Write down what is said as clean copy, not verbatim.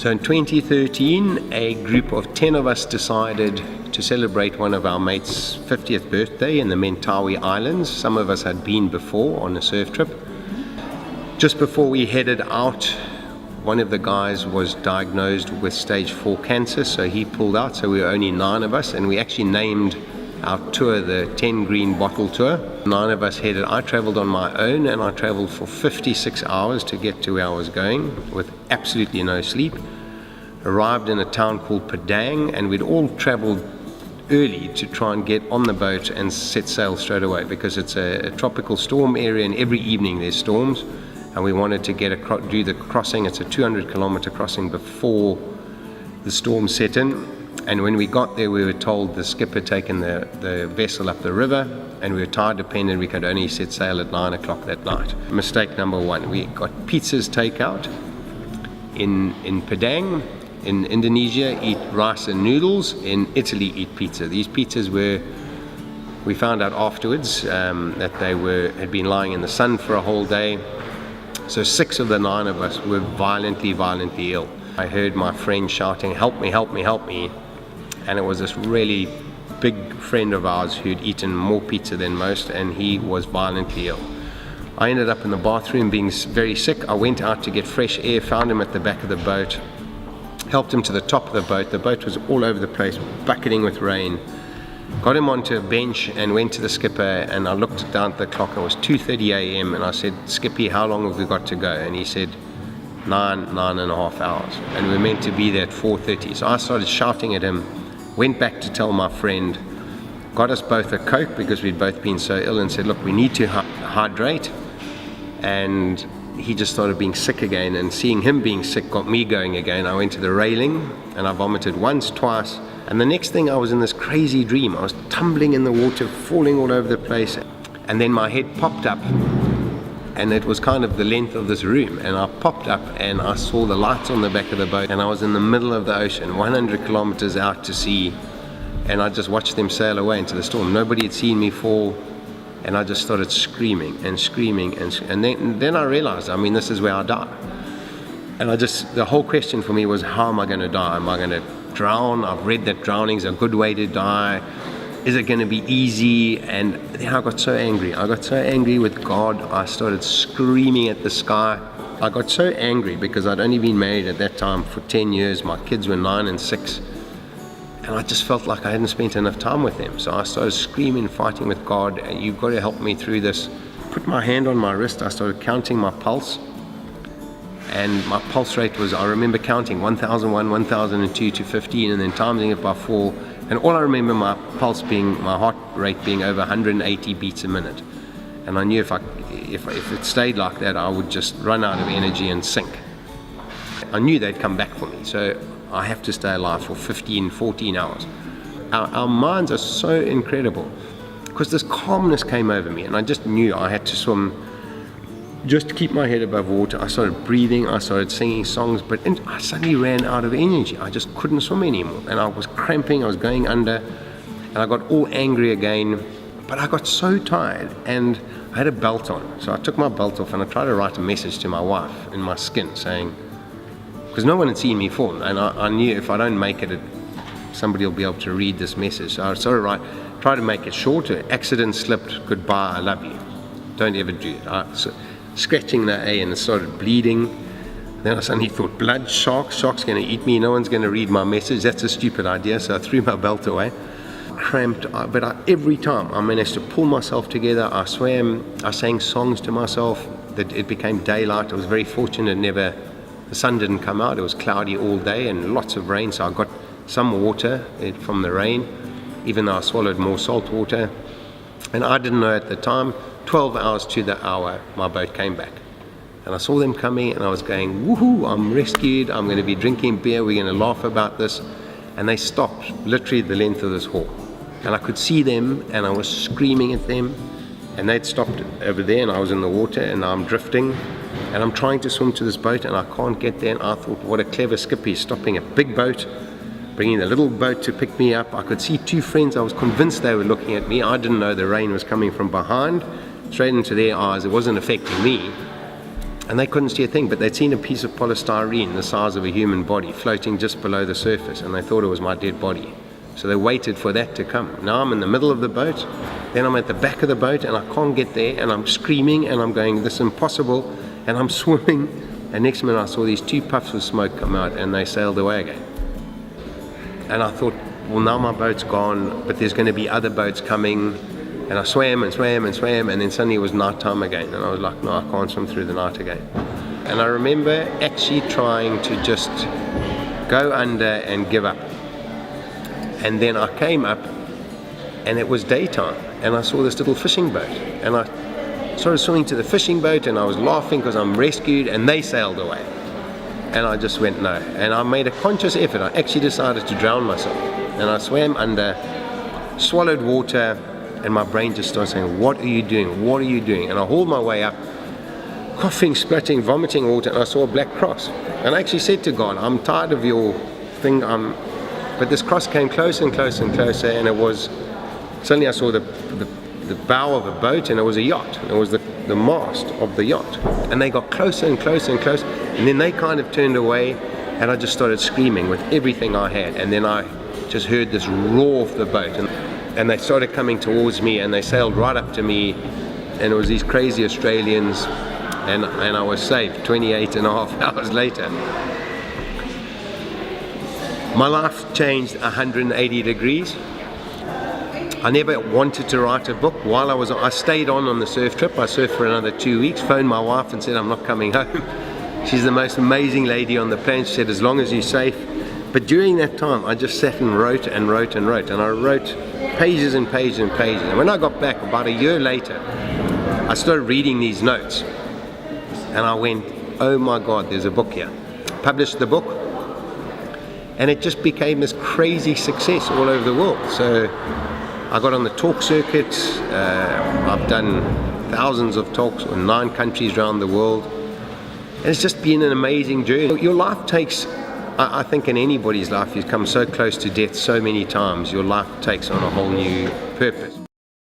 So in 2013, a group of 10 of us decided to celebrate one of our mates' 50th birthday in the Mentawai Islands. Some of us had been before on a surf trip. Just before we headed out, one of the guys was diagnosed with stage 4 cancer, so he pulled out, so we were only 9 of us, and we actually named our tour the 10 Green Bottle Tour. 9 of us headed. I traveled on my own, and I traveled for 56 hours to get to where I was going with absolutely no sleep. Arrived in a town called Padang, and we'd all traveled early to try and get on the boat and set sail straight away, because it's a tropical storm area, and every evening there's storms, and we wanted to do the crossing. It's a 200-kilometer crossing before the storm set in. And when we got there, we were told the skipper had taken the vessel up the river, and we were tide dependent. We could only set sail at 9 o'clock that night. Mistake number 1, we got pizzas takeout in Padang. In Indonesia, eat rice and noodles. In Italy, eat pizza. These pizzas we found out afterwards that they had been lying in the sun for a whole day. So 6 of the 9 of us were violently ill. I heard my friend shouting, "Help me, help me, help me." And it was this really big friend of ours who'd eaten more pizza than most, and he was violently ill. I ended up in the bathroom being very sick. I went out to get fresh air, found him at the back of the boat, helped him to the top of the boat. The boat was all over the place, bucketing with rain. Got him onto a bench and went to the skipper, and I looked down at the clock. It was 2:30 a.m. and I said, "Skippy, how long have we got to go?" And he said, 9.5 hours, and we were meant to be there at 4:30. So I started shouting at him, went back to tell my friend, got us both a Coke because we'd both been so ill, and said, "Look, we need to hydrate." And he just started being sick again, and seeing him being sick got me going again. I went to the railing and I vomited once, twice, and the next thing I was in this crazy dream. I was tumbling in the water, falling all over the place, and then my head popped up, and it was kind of the length of this room, and I popped up and I saw the lights on the back of the boat, and I was in the middle of the ocean, 100 kilometers out to sea, and I just watched them sail away into the storm. Nobody had seen me fall, and I just started screaming and screaming, and then I realized, I mean, this is where I die. And the whole question for me was, how am I going to die? Am I going to drown? I've read that drowning is a good way to die. Is it going to be easy? And then I got so angry. I got so angry with God. I started screaming at the sky. I got so angry because I'd only been married at that time for 10 years. My kids were 9 and 6. And I just felt like I hadn't spent enough time with them. So I started screaming, fighting with God. "You've got to help me through this." Put my hand on my wrist. I started counting my pulse. And my pulse rate was, I remember counting 1001, 1002 to 15, and then timing it by 4. And all I remember my heart rate being over 180 beats a minute. And I knew if it stayed like that, I would just run out of energy and sink. I knew they'd come back for me, so I have to stay alive for 15, 14 hours. Our minds are so incredible, because this calmness came over me, and I just knew I had to swim just to keep my head above water. I started breathing, I started singing songs, but I suddenly ran out of energy. I just couldn't swim anymore, and I was cramping, I was going under, and I got all angry again. But I got so tired, and I had a belt on, so I took my belt off and I tried to write a message to my wife in my skin saying, because no one had seen me fall, and I knew if I don't make it, somebody will be able to read this message. So I started try to make it shorter. Accident slipped, goodbye, I love you. Don't ever do it. Scratching the A, and it started bleeding. Then I suddenly thought, blood, shark's going to eat me, no one's going to read my message, that's a stupid idea. So I threw my belt away, cramped, but every time I managed to pull myself together. I swam, I sang songs to myself, that it became daylight. I was very fortunate, the sun didn't come out, it was cloudy all day and lots of rain, so I got some water from the rain, even though I swallowed more salt water. And I didn't know at the time, 12 hours to the hour, my boat came back. And I saw them coming, and I was going, woohoo, I'm rescued, I'm going to be drinking beer, we're going to laugh about this. And they stopped, literally the length of this hall. And I could see them, and I was screaming at them, and they'd stopped over there, and I was in the water, and I'm drifting, and I'm trying to swim to this boat, and I can't get there. And I thought, what a clever skipper, he's stopping a big boat, bringing the little boat to pick me up. I could see 2 friends, I was convinced they were looking at me. I didn't know the rain was coming from behind, straight into their eyes. It wasn't affecting me. And they couldn't see a thing, but they'd seen a piece of polystyrene the size of a human body floating just below the surface, and they thought it was my dead body. So they waited for that to come. Now I'm in the middle of the boat, then I'm at the back of the boat, and I can't get there, and I'm screaming, and I'm going, this is impossible, and I'm swimming, and next minute I saw these 2 puffs of smoke come out, and they sailed away again. And I thought, well, now my boat's gone, but there's going to be other boats coming. And I swam and swam and swam, and then suddenly it was night time again, and I was like, no, I can't swim through the night again. And I remember actually trying to just go under and give up. And then I came up, and it was daytime, and I saw this little fishing boat, and I started swimming to the fishing boat, and I was laughing because I'm rescued, and they sailed away. And I just went, no. And I made a conscious effort. I actually decided to drown myself, and I swam under, swallowed water, and my brain just started saying, what are you doing? What are you doing? And I hauled my way up, coughing, spluttering, vomiting water, and I saw a black cross. And I actually said to God, I'm tired of your thing. But this cross came closer and closer and closer, and it was, suddenly I saw the bow of a boat, and it was a yacht. It was the mast of the yacht. And they got closer and closer and closer, and then they kind of turned away, and I just started screaming with everything I had. And then I just heard this roar of the boat. And they started coming towards me, and they sailed right up to me, and it was these crazy Australians, and I was saved 28 and a half hours later. My life changed 180 degrees. I never wanted to write a book. While I stayed on the surf trip. I surfed for another 2 weeks, phoned my wife and said, I'm not coming home. She's the most amazing lady on the planet. She said, as long as you're safe. But during that time, I just sat and wrote and wrote and wrote, and I wrote pages and pages and pages. And when I got back about a year later, I started reading these notes, and I went, oh my God, there's a book here. Published the book, and it just became this crazy success all over the world. So I got on the talk circuit. I've done thousands of talks in 9 countries around the world, and it's just been an amazing journey. Your life takes, I think in anybody's life, you come so close to death so many times, your life takes on a whole new purpose.